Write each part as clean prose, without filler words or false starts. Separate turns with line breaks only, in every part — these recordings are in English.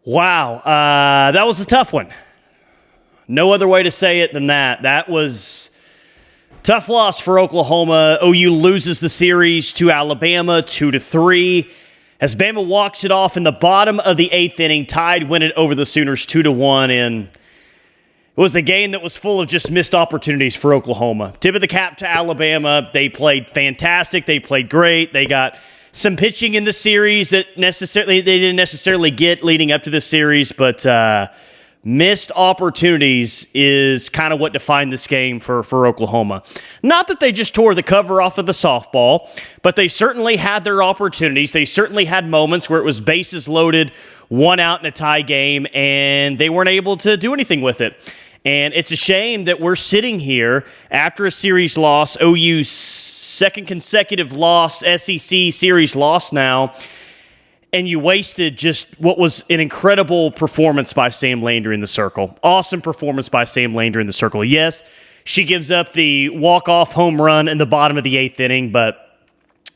Wow, that was a tough one. No other way to say it than that. That was tough loss for Oklahoma. OU loses the series to Alabama 2-3. As Bama walks it off in the bottom of the 8th inning, Tide win it over the Sooners 2-1, and it was a game that was full of just missed opportunities for Oklahoma. Tip of the cap to Alabama. They played fantastic. They played great. They got some pitching in the series that they didn't necessarily get leading up to this series, but missed opportunities is kind of what defined this game for Oklahoma. Not that they just tore the cover off of the softball, but they certainly had their opportunities. They certainly had moments where it was bases loaded, one out in a tie game, and they weren't able to do anything with it. And it's a shame that we're sitting here after a series loss, OU's second consecutive loss, SEC series loss now, and you wasted just what was an incredible performance by Sam Landry in the circle. Awesome performance by Sam Landry in the circle. Yes, she gives up the walk-off home run in the bottom of the 8th inning, but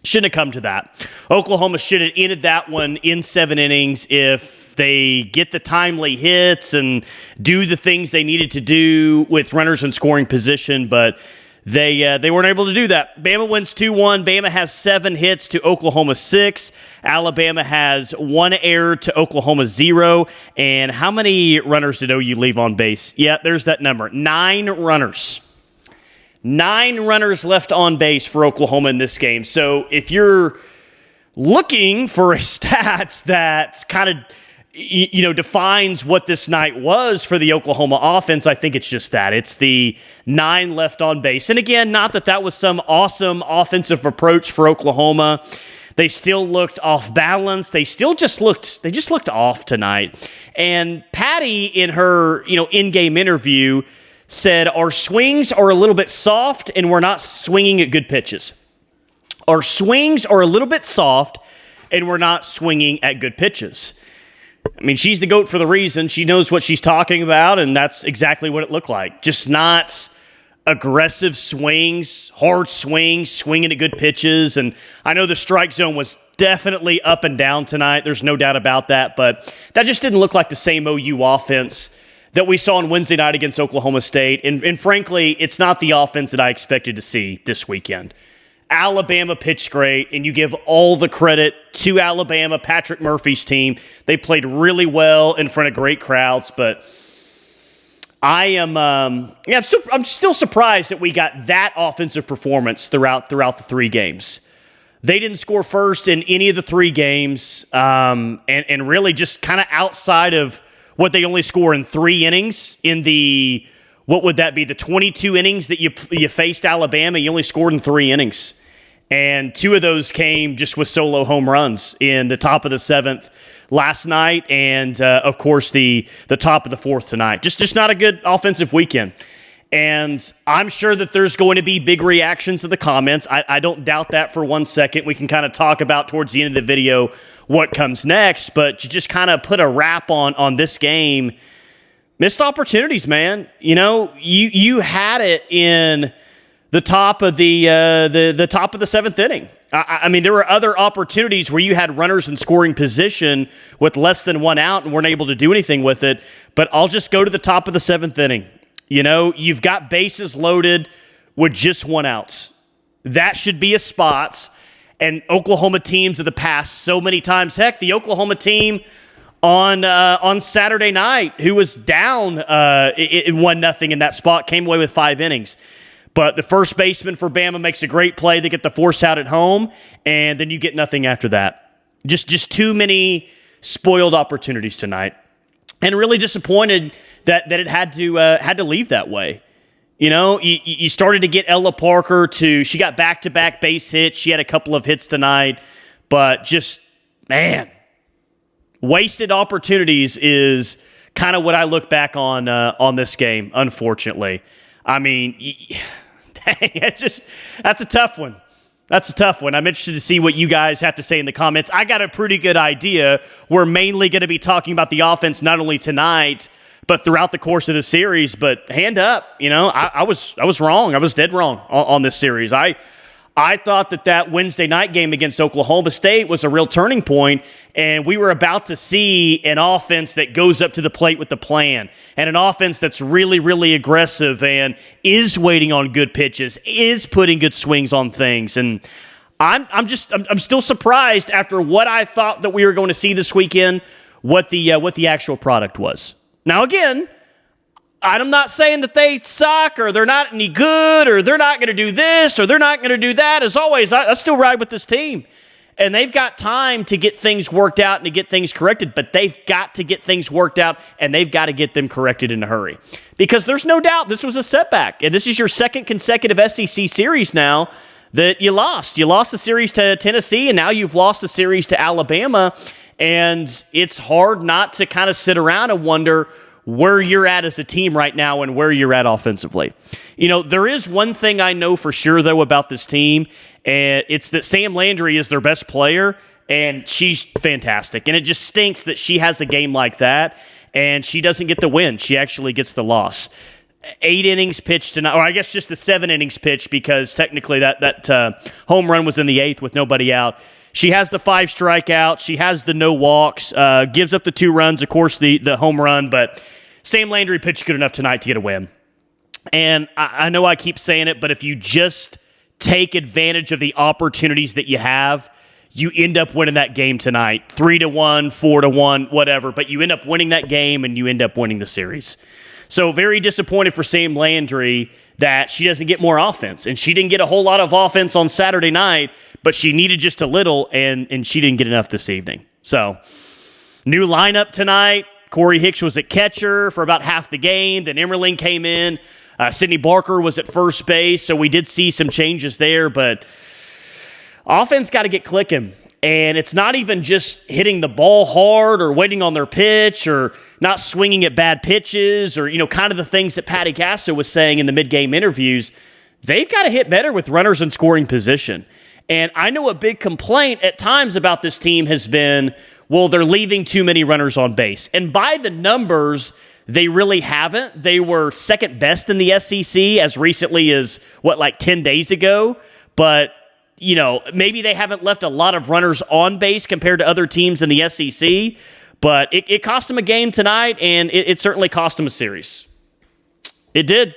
shouldn't have come to that. Oklahoma should have ended that one in 7 innings if they get the timely hits and do the things they needed to do with runners in scoring position, but they weren't able to do that. Bama wins 2-1. Bama has 7 hits to Oklahoma 6. Alabama has 1 error to Oklahoma 0. And how many runners did OU leave on base? Yeah, there's that number. 9 runners. 9 runners left on base for Oklahoma in this game. So if you're looking for a stats that kind of defines what this night was for the Oklahoma offense, I think it's just that. It's the 9 left on base. And again, not that was some awesome offensive approach for Oklahoma. They still looked off balance. They just looked off tonight. And Patty, in her, in-game interview, said our swings are a little bit soft and we're not swinging at good pitches. Our swings are a little bit soft and we're not swinging at good pitches. I mean, she's the GOAT for the reason. She knows what she's talking about, and that's exactly what it looked like. Just not aggressive swings, hard swings, swinging at good pitches. And I know the strike zone was definitely up and down tonight. There's no doubt about that, but that just didn't look like the same OU offense that we saw on Wednesday night against Oklahoma State. And frankly, it's not the offense that I expected to see this weekend. Alabama pitched great, and you give all the credit to Alabama, Patrick Murphy's team. They played really well in front of great crowds, but I'm still surprised that we got that offensive performance throughout the 3 games. They didn't score first in any of the 3 games, and really just kind of outside of what they only score in 3 innings in the, what would that be, the 22 innings that you faced Alabama, you only scored in 3 innings. And 2 of those came just with solo home runs in the top of the 7th last night and, of course, the top of the 4th tonight. Just not a good offensive weekend. And I'm sure that there's going to be big reactions to the comments. I don't doubt that for 1 second. We can kind of talk about towards the end of the video what comes next. But to just kind of put a wrap on this game, missed opportunities, man. You had it in the top of the top of the 7th inning. I mean, there were other opportunities where you had runners in scoring position with less than 1 out and weren't able to do anything with it. But I'll just go to the top of the 7th inning. You've got bases loaded with just 1 out. That should be a spot. And Oklahoma teams of the past so many times. Heck, the Oklahoma team on Saturday night, who was down in 1-0 in that spot, came away with 5 innings. But the first baseman for Bama makes a great play. They get the force out at home, and then you get nothing after that. Just too many spoiled opportunities tonight. And really disappointed that it had to leave that way. You started to get Ella Parker she got back-to-back base hits. She had a couple of hits tonight. But just, man, wasted opportunities is kind of what I look back on this game, unfortunately. I mean, that's a tough one. That's a tough one. I'm interested to see what you guys have to say in the comments. I got a pretty good idea. We're mainly going to be talking about the offense not only tonight, but throughout the course of the series. But hand up, I was wrong. I was dead wrong on this series. I I thought that Wednesday night game against Oklahoma State was a real turning point, and we were about to see an offense that goes up to the plate with the plan, and an offense that's really, really aggressive and is waiting on good pitches, is putting good swings on things. And I'm still surprised after what I thought that we were going to see this weekend, what the actual product was. Now, again, I'm not saying that they suck or they're not any good or they're not going to do this or they're not going to do that. As always, I still ride with this team. And they've got time to get things worked out and to get things corrected, but they've got to get things worked out and they've got to get them corrected in a hurry. Because there's no doubt this was a setback. And this is your second consecutive SEC series now that you lost. You lost the series to Tennessee and now you've lost the series to Alabama. And it's hard not to kind of sit around and wonder where you're at as a team right now and where you're at offensively. You know, there is one thing I know for sure, though, about this team, and it's that Sam Landry is their best player, and she's fantastic. And it just stinks that she has a game like that, and she doesn't get the win. She actually gets the loss. 8 innings pitched tonight, or I guess just the 7 innings pitched, because technically that home run was in the 8th with nobody out. She has the 5 strikeouts. She has the no walks. Gives up the 2 runs, of course, the home run. But Sam Landry pitched good enough tonight to get a win. And I know I keep saying it, but if you just take advantage of the opportunities that you have, you end up winning that game tonight. 3-1, 4-1, whatever. But you end up winning that game, and you end up winning the series. So very disappointed for Sam Landry that she doesn't get more offense. And she didn't get a whole lot of offense on Saturday night, but she needed just a little, and she didn't get enough this evening. So, new lineup tonight. Corey Hicks was at catcher for about half the game. Then Emmerling came in. Sydney Barker was at first base, so we did see some changes there. But offense got to get clicking. And it's not even just hitting the ball hard or waiting on their pitch or not swinging at bad pitches or, kind of the things that Patty Gasso was saying in the mid-game interviews. They've got to hit better with runners in scoring position. And I know a big complaint at times about this team has been, well, they're leaving too many runners on base. And by the numbers, they really haven't. They were second best in the SEC as recently as, 10 days ago. But maybe they haven't left a lot of runners on base compared to other teams in the SEC, but it cost them a game tonight, and it certainly cost them a series. It did.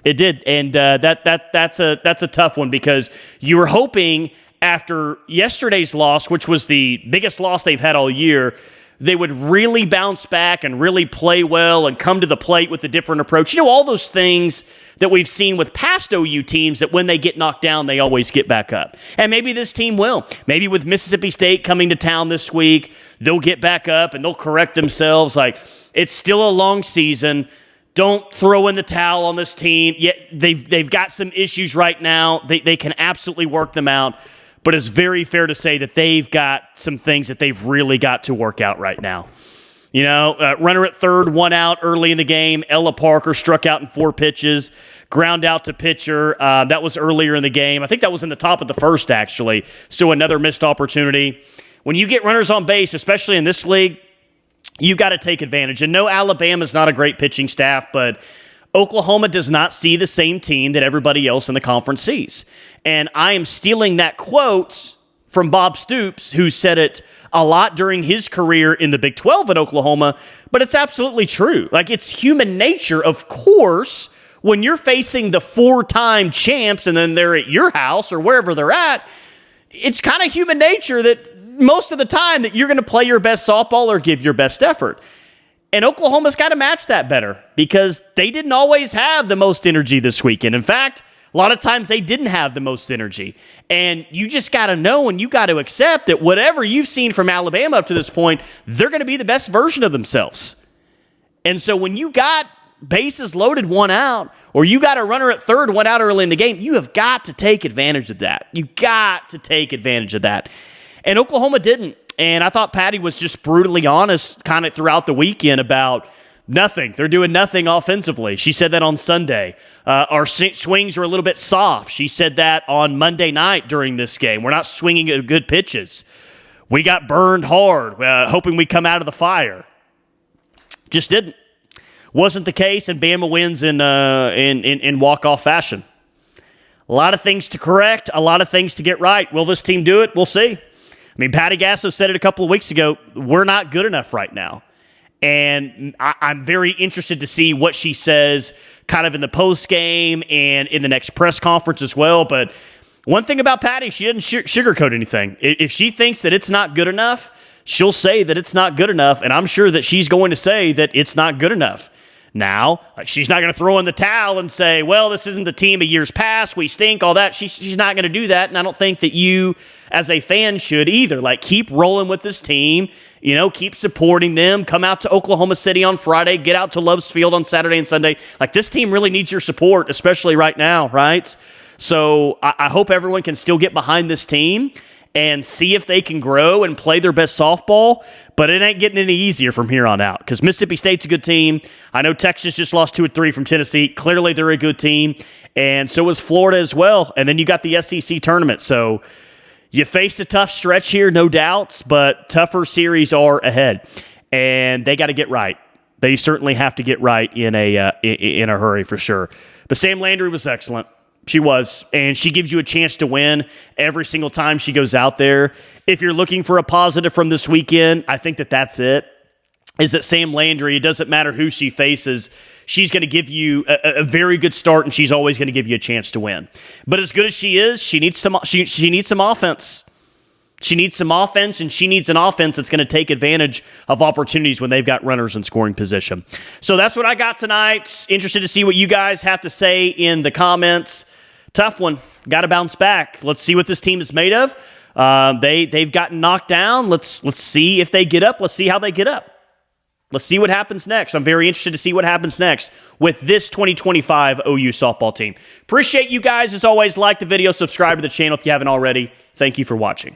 It did, and that's a tough one because you were hoping after yesterday's loss, which was the biggest loss they've had all year, they would really bounce back and really play well and come to the plate with a different approach. All those things that we've seen with past OU teams that when they get knocked down, they always get back up. And maybe this team will. Maybe with Mississippi State coming to town this week, they'll get back up and they'll correct themselves. It's still a long season. Don't throw in the towel on this team. Yeah, they've got some issues right now. They can absolutely work them out. But it's very fair to say that they've got some things that they've really got to work out right now. Runner at third, 1 out early in the game. Ella Parker struck out in 4 pitches, ground out to pitcher. That was earlier in the game. I think that was in the top of the first, actually. So another missed opportunity. When you get runners on base, especially in this league, you've got to take advantage. And no, Alabama's not a great pitching staff, but Oklahoma does not see the same team that everybody else in the conference sees. And I am stealing that quote from Bob Stoops, who said it a lot during his career in the Big 12 at Oklahoma, but it's absolutely true. It's human nature, of course, when you're facing the 4-time champs and then they're at your house or wherever they're at, it's kind of human nature that most of the time that you're going to play your best softball or give your best effort. And Oklahoma's got to match that better because they didn't always have the most energy this weekend. In fact, a lot of times they didn't have the most energy. And you just got to know and you got to accept that whatever you've seen from Alabama up to this point, they're going to be the best version of themselves. And so when you got bases loaded, 1 out, or you got a runner at third, 1 out early in the game, you have got to take advantage of that. You got to take advantage of that. And Oklahoma didn't. And I thought Patty was just brutally honest kind of throughout the weekend about nothing. They're doing nothing offensively. She said that on Sunday. Our swings are a little bit soft. She said that on Monday night during this game. We're not swinging at good pitches. We got burned hard, hoping we come out of the fire. Just didn't. Wasn't the case, and Bama wins in walk-off fashion. A lot of things to correct, a lot of things to get right. Will this team do it? We'll see. I mean, Patty Gasso said it a couple of weeks ago. We're not good enough right now. And I'm very interested to see what she says kind of in the post game and in the next press conference as well. But one thing about Patty, she doesn't sugarcoat anything. If she thinks that it's not good enough, she'll say that it's not good enough. And I'm sure that she's going to say that it's not good enough. Now, she's not going to throw in the towel and say, well, this isn't the team of years past, we stink, all that. She's not going to do that, and I don't think that you as a fan should either. Like, keep rolling with this team, keep supporting them, come out to Oklahoma City on Friday, get out to Love's Field on Saturday and Sunday. Like, this team really needs your support, especially right now, right? So I hope everyone can still get behind this team and see if they can grow and play their best softball, but it ain't getting any easier from here on out because Mississippi State's a good team. I know Texas just lost 2 or 3 from Tennessee. Clearly, they're a good team, and so is Florida as well. And then you got the SEC tournament, so you faced a tough stretch here, no doubts, but tougher series are ahead, and they got to get right. They certainly have to get right in a hurry for sure. But Sam Landry was excellent. She was, and she gives you a chance to win every single time she goes out there. If you're looking for a positive from this weekend, I think that that's it, is that Sam Landry, it doesn't matter who she faces, she's going to give you a very good start, and she's always going to give you a chance to win. But as good as she is, she needs some offense. She needs some offense, and she needs an offense that's going to take advantage of opportunities when they've got runners in scoring position. So that's what I got tonight. Interested to see what you guys have to say in the comments. Tough one. Got to bounce back. Let's see what this team is made of. They've gotten knocked down. Let's see if they get up. Let's see how they get up. Let's see what happens next. I'm very interested to see what happens next with this 2025 OU softball team. Appreciate you guys. As always, like the video, subscribe to the channel if you haven't already. Thank you for watching.